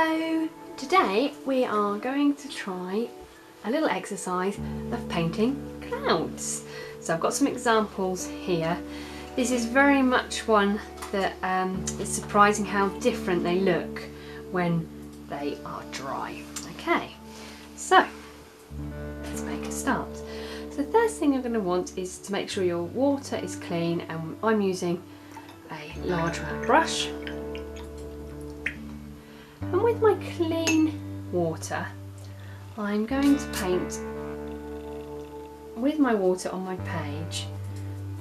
Hello! Today we are going to try a little exercise of painting clouds. So I've got some examples here. This is very much one that is surprising how different they look when they are dry. Okay, so let's make a start. So the first thing you're going to want is to make sure your water is clean, and I'm using a large matte brush. And with my clean water, I'm going to paint with my water on my page.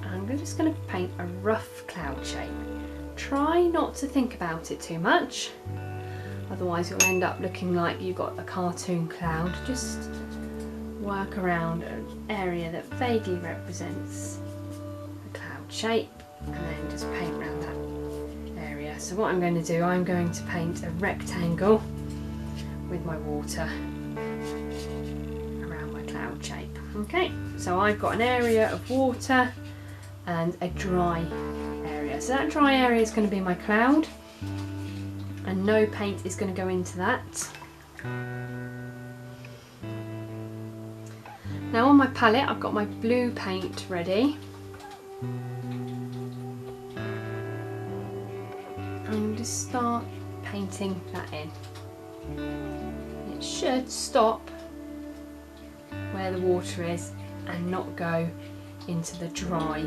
I'm just going to paint a rough cloud shape. Try not to think about it too much, otherwise you'll end up looking like you've got a cartoon cloud. Just work around an area that vaguely represents a cloud shape and then just paint around that area. So what I'm going to do, I'm going to paint a rectangle with my water around my cloud shape. Okay, so I've got an area of water and a dry area. So that dry area is going to be my cloud, and no paint is going to go into that. Now on my palette I've got my blue paint ready. And just start painting that in. It should stop where the water is and not go into the dry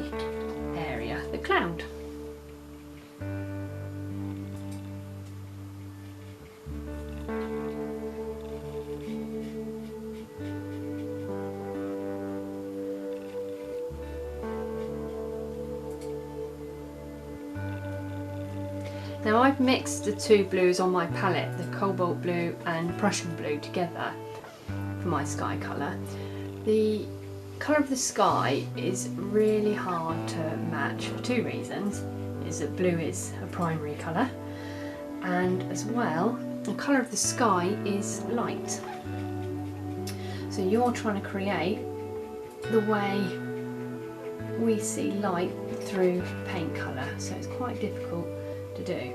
area, the cloud. Now I've mixed the two blues on my palette, the cobalt blue and Prussian blue, together for my sky colour. The colour of the sky is really hard to match for two reasons. Is that blue is a primary colour, and as well the colour of the sky is light. So you're trying to create the way we see light through paint colour, so it's quite difficult to do.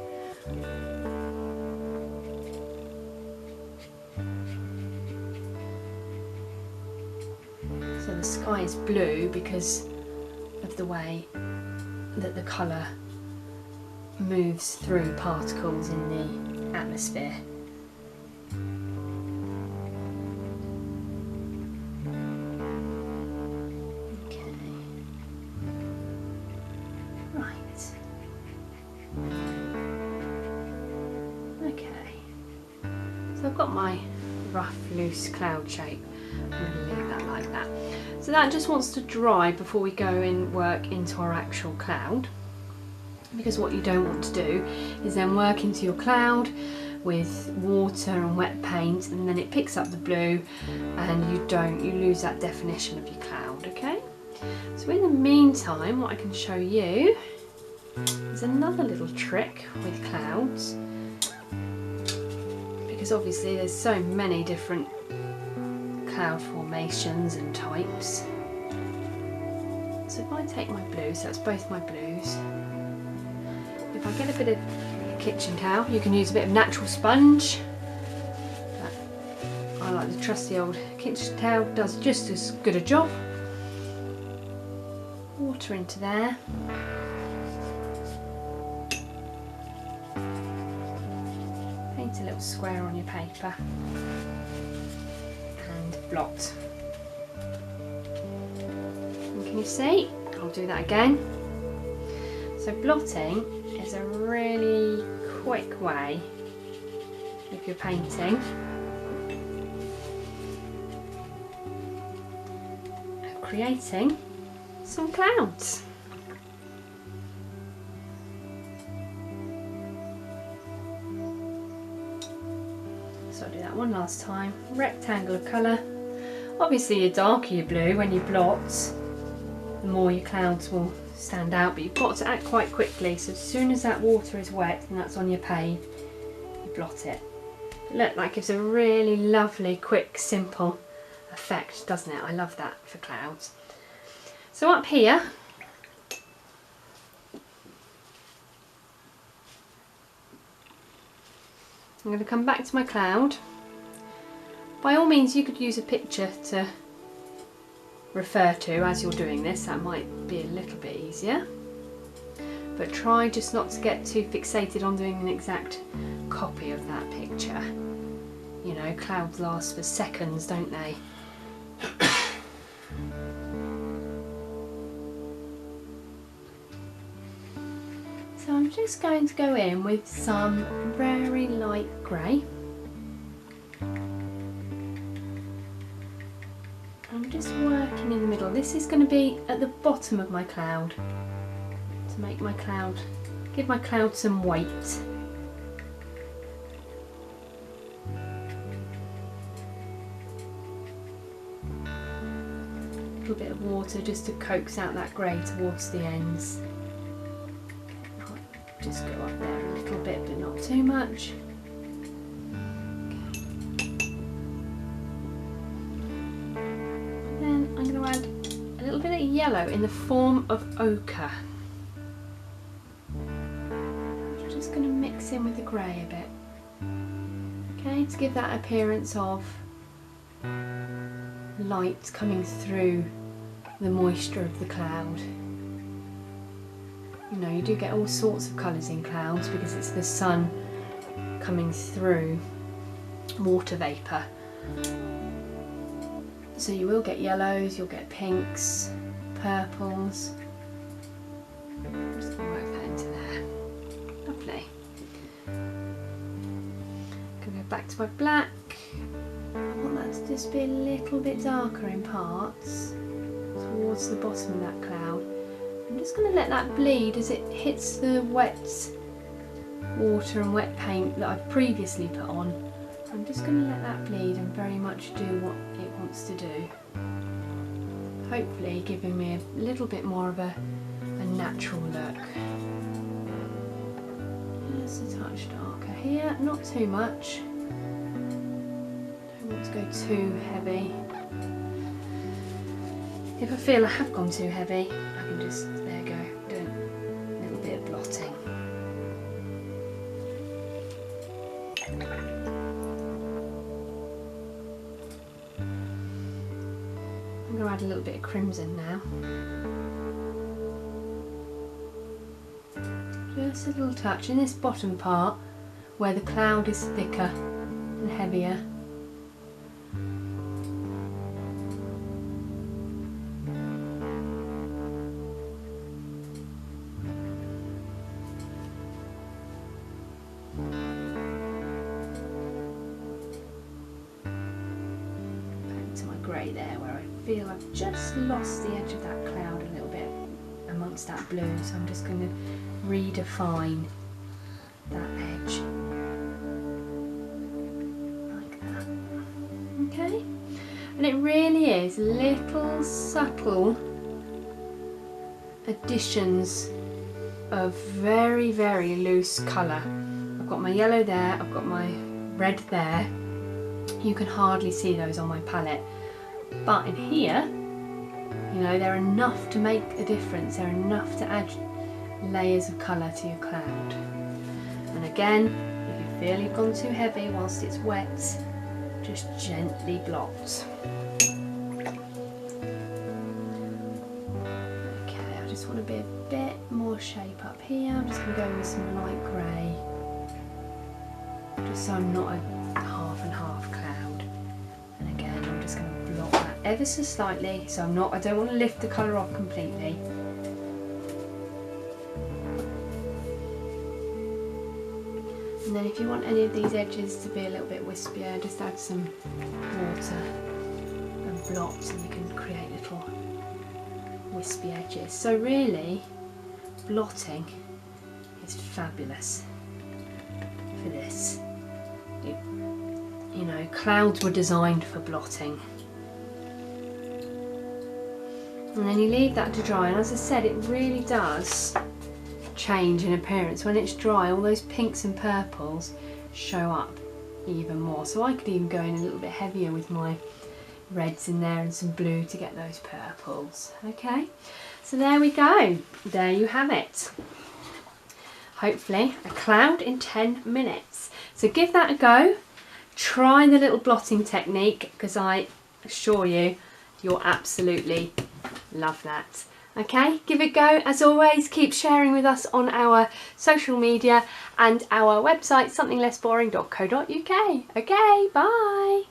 So the sky is blue because of the way that the colour moves through particles in the atmosphere. So I've got my rough loose cloud shape. I'm going to leave that like that. So that just wants to dry before we go and work into our actual cloud, because what you don't want to do is then work into your cloud with water and wet paint, and then it picks up the blue and you lose that definition of your cloud. Okay, so in the meantime what I can show you is another little trick with clouds, because obviously there's so many different cloud formations and types. So if I take my blue, so that's both my blues, if I get a bit of kitchen towel, you can use a bit of natural sponge, but I like the trusty old kitchen towel, does just as good a job. Water into there. Paint a little square on your paper and blot. And can you see? I'll do that again. So blotting is a really quick way, if you're painting, of creating some clouds. So I'll do that one last time. Rectangle of colour. Obviously the darker your blue when you blot, the more your clouds will stand out, but you've got to act quite quickly. So as soon as that water is wet and that's on your page, you blot it. Look, that gives a really lovely, quick, simple effect, doesn't it? I love that for clouds. So up here, I'm going to come back to my cloud. By all means you could use a picture to refer to as you're doing this, that might be a little bit easier. But try just not to get too fixated on doing an exact copy of that picture. You know, clouds last for seconds, don't they? So I'm just going to go in with some very light grey. I'm just working in the middle. This is going to be at the bottom of my cloud to make my cloud, give my cloud some weight. A little bit of water just to coax out that grey towards the ends. Just go up there a little bit, but not too much. Then I'm going to add a little bit of yellow in the form of ochre. I'm just going to mix in with the grey a bit. Okay, to give that appearance of light coming through the moisture of the cloud. You know, you do get all sorts of colours in clouds because it's the sun coming through water vapour. So you will get yellows, you'll get pinks, purples. I'm just going to work that into there. Lovely. I'm going to go back to my black. I want that to just be a little bit darker in parts towards the bottom of that cloud. I'm just going to let that bleed as it hits the wet water and wet paint that I've previously put on. I'm just going to let that bleed and very much do what it wants to do. Hopefully giving me a little bit more of a natural look. Just a touch darker here, not too much. Don't want to go too heavy. If I feel I have gone too heavy, I can just, there you go, do a little bit of blotting. I'm going to add a little bit of crimson now. Just a little touch in this bottom part where the cloud is thicker and heavier. Grey there where I feel I've just lost the edge of that cloud a little bit amongst that blue, so I'm just going to redefine that edge like that. Okay, and it really is little subtle additions of very, very loose colour. I've got my yellow there, I've got my red there. You can hardly see those on my palette. But in here, you know, they're enough to make a difference. They're enough to add layers of colour to your cloud. And again, if you feel you've gone too heavy whilst it's wet, just gently blot. Okay, I just want to be a bit more shape up here. I'm just going to go with some light grey, just so I'm not a half and half cloud. And again, I'm just going to blot that ever so slightly, so I don't want to lift the colour off completely. And then if you want any of these edges to be a little bit wispier, just add some water and blot and you can create little wispy edges. So really, blotting is fabulous for this. You know, clouds were designed for blotting. And then you leave that to dry, and as I said, it really does change in appearance. When it's dry, all those pinks and purples show up even more. So I could even go in a little bit heavier with my reds in there and some blue to get those purples. Okay, so there we go. There you have it. hopefully a cloud in 10 minutes. So give that a go. Try the little blotting technique, because I assure you, you'll absolutely love that. Okay, give it a go. As always, keep sharing with us on our social media and our website, somethinglessboring.co.uk. Okay, bye.